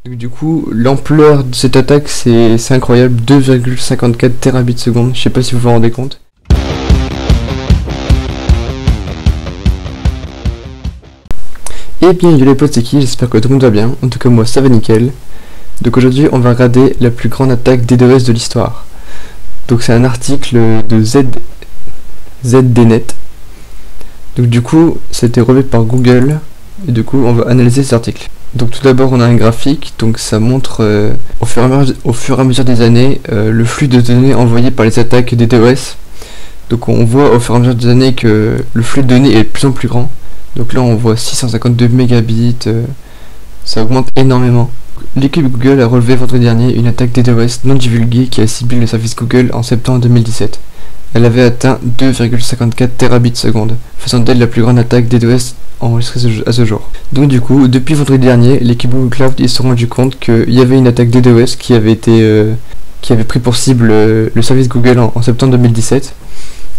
Donc, du coup, l'ampleur de cette attaque, c'est incroyable, 2,54 terabits secondes, je sais pas si vous vous rendez compte. Et bien, les potes, c'est qui? J'espère que tout le monde va bien, en tout cas moi ça va nickel. Donc aujourd'hui, on va regarder la plus grande attaque DDoS de l'histoire. Donc c'est un article de ZDNet. Donc du coup, c'était relevé par Google, et du coup, on va analyser cet article. Donc tout d'abord, on a un graphique, donc ça montre au fur et à mesure des années le flux de données envoyé par les attaques DDoS. Donc on voit au fur et à mesure des années que le flux de données est de plus en plus grand. Donc là on voit 652 mégabits, ça augmente énormément. L'équipe Google a relevé vendredi dernier une attaque DDoS non divulguée qui a ciblé le service Google en septembre 2017. Elle avait atteint 2,54 terabits secondes, faisant d'elle la plus grande attaque DDoS enregistrée à ce jour. Donc du coup, depuis vendredi dernier, l'équipe Google Cloud s'est rendu compte qu'il y avait une attaque DDoS qui avait pris pour cible le service Google en septembre 2017.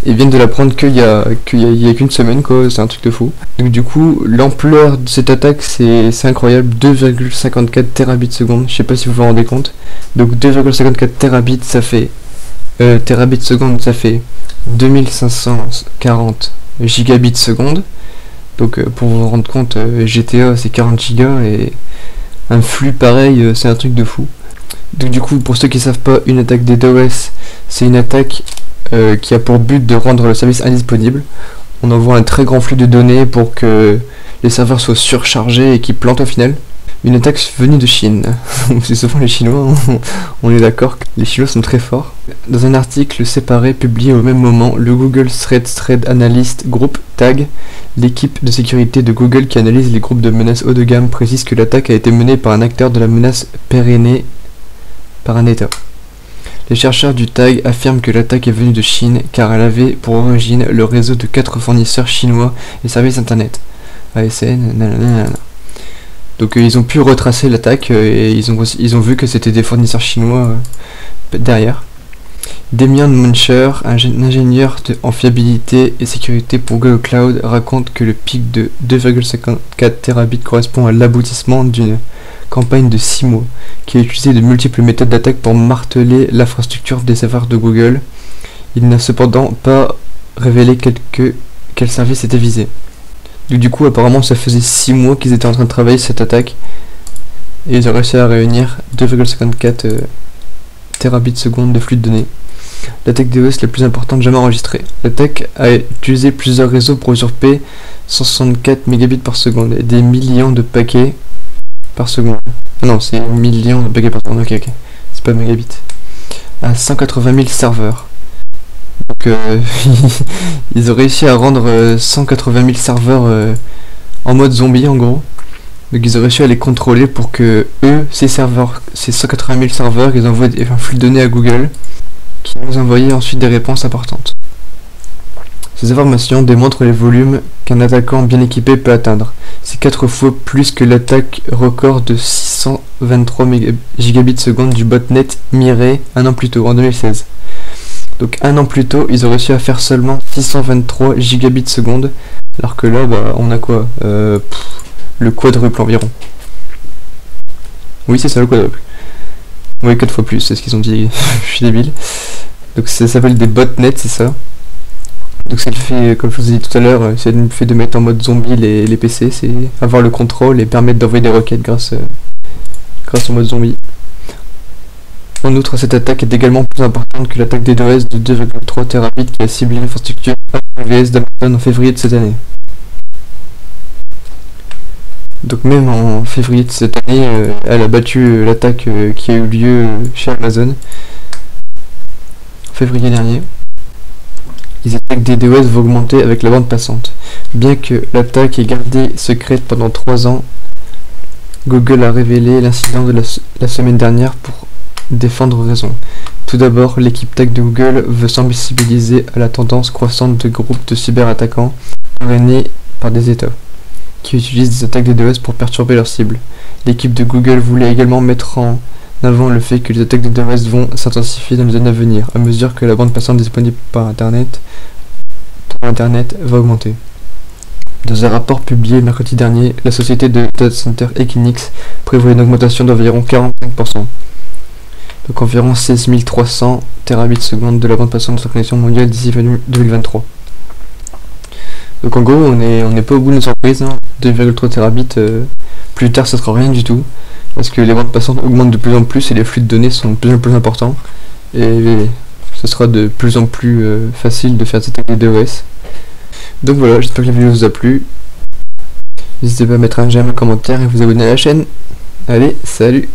Ils viennent de l'apprendre qu'il y a qu'une semaine, quoi, c'est un truc de fou. Donc du coup, l'ampleur de cette attaque, c'est incroyable, 2,54 terabits secondes, je sais pas si vous vous rendez compte. Donc 2,54 terabits, ça fait terabits secondes, ça fait 2540 gigabits secondes. Donc pour vous rendre compte, GTA c'est 40 gigas et un flux pareil, c'est un truc de fou. Donc du coup, pour ceux qui savent pas, une attaque DDoS, c'est une attaque qui a pour but de rendre le service indisponible. On envoie un très grand flux de données pour que les serveurs soient surchargés et qu'ils plantent au final. Une attaque venue de Chine. C'est souvent les Chinois, on est d'accord que les Chinois sont très forts. Dans un article séparé publié au même moment, le Google Threat Analyst Group TAG, l'équipe de sécurité de Google qui analyse les groupes de menaces haut de gamme, précise que l'attaque a été menée par un acteur de la menace pérennisée par un État. Les chercheurs du TAG affirment que l'attaque est venue de Chine car elle avait pour origine le réseau de 4 fournisseurs chinois et services internet. ASN, nanana. Donc ils ont pu retracer l'attaque et ils ont vu que c'était des fournisseurs chinois derrière. Demian Muncher, un ingénieur en fiabilité et sécurité pour Google Cloud, raconte que le pic de 2,54 terabits correspond à l'aboutissement d'une campagne de 6 mois, qui a utilisé de multiples méthodes d'attaque pour marteler l'infrastructure des serveurs de Google. Il n'a cependant pas révélé quel service était visé. Donc, du coup, apparemment, ça faisait 6 mois qu'ils étaient en train de travailler cette attaque, et ils ont réussi à réunir 2,54 terabits secondes de flux de données. L'attaque DDoS la plus importante jamais enregistrée. L'attaque a utilisé plusieurs réseaux pour usurper 164 mégabits par seconde et des millions de paquets par seconde. Ah non, c'est millions de paquets par seconde, ok, c'est pas mégabits. À 180 000 serveurs. Donc ils ont réussi à rendre 180 000 serveurs en mode zombie en gros. Donc ils ont réussi à les contrôler pour que eux, ces 180 000 serveurs, ils envoient un flux de données à Google qui nous envoyait ensuite des réponses importantes. Ces informations démontrent les volumes qu'un attaquant bien équipé peut atteindre. C'est 4 fois plus que l'attaque record de 623 gigabits secondes du botnet Mirai un an plus tôt, en 2016. Donc un an plus tôt, ils ont réussi à faire seulement 623 gigabits secondes, alors que là, bah, on a quoi le quadruple environ. Oui, c'est ça, le quadruple. Oui, 4 fois plus, c'est ce qu'ils ont dit, je suis débile. Donc ça s'appelle des botnets, c'est ça. Donc c'est le fait, comme je vous ai dit tout à l'heure, c'est le fait de mettre en mode zombie les PC, c'est avoir le contrôle et permettre d'envoyer des requêtes grâce au mode zombie. En outre, cette attaque est également plus importante que l'attaque DDoS de 2,3 terabits qui a ciblé l'infrastructure AWS d'Amazon en février de cette année. Donc même en février de cette année, elle a battu l'attaque qui a eu lieu chez Amazon en février dernier. Les attaques DDoS vont augmenter avec la bande passante. Bien que l'attaque ait gardé secrète pendant 3 ans, Google a révélé l'incident de la semaine dernière pour défendre raison. Tout d'abord, l'équipe tech de Google veut sensibiliser à la tendance croissante de groupes de cyberattaquants parrainés par des États qui utilisent des attaques DDoS pour perturber leurs cibles. L'équipe de Google voulait également mettre en avant le fait que les attaques DDoS vont s'intensifier dans les années à venir, à mesure que la bande passante disponible par Internet va augmenter. Dans un rapport publié mercredi dernier, la société de data center Equinix prévoit une augmentation d'environ 45%, donc environ 16 300 terabits secondes de la bande passante de sa connexion mondiale d'ici 2023. Donc en gros, on n'est pas au bout de nos surprises, hein. 2,3 terabits, plus tard ça sera rien du tout, parce que les bandes passantes augmentent de plus en plus et les flux de données sont de plus en plus importants, et ce sera de plus en plus facile de faire des attaques de DOS. Donc voilà, j'espère que la vidéo vous a plu. N'hésitez pas à mettre un j'aime, un commentaire et vous abonner à la chaîne. Allez, salut!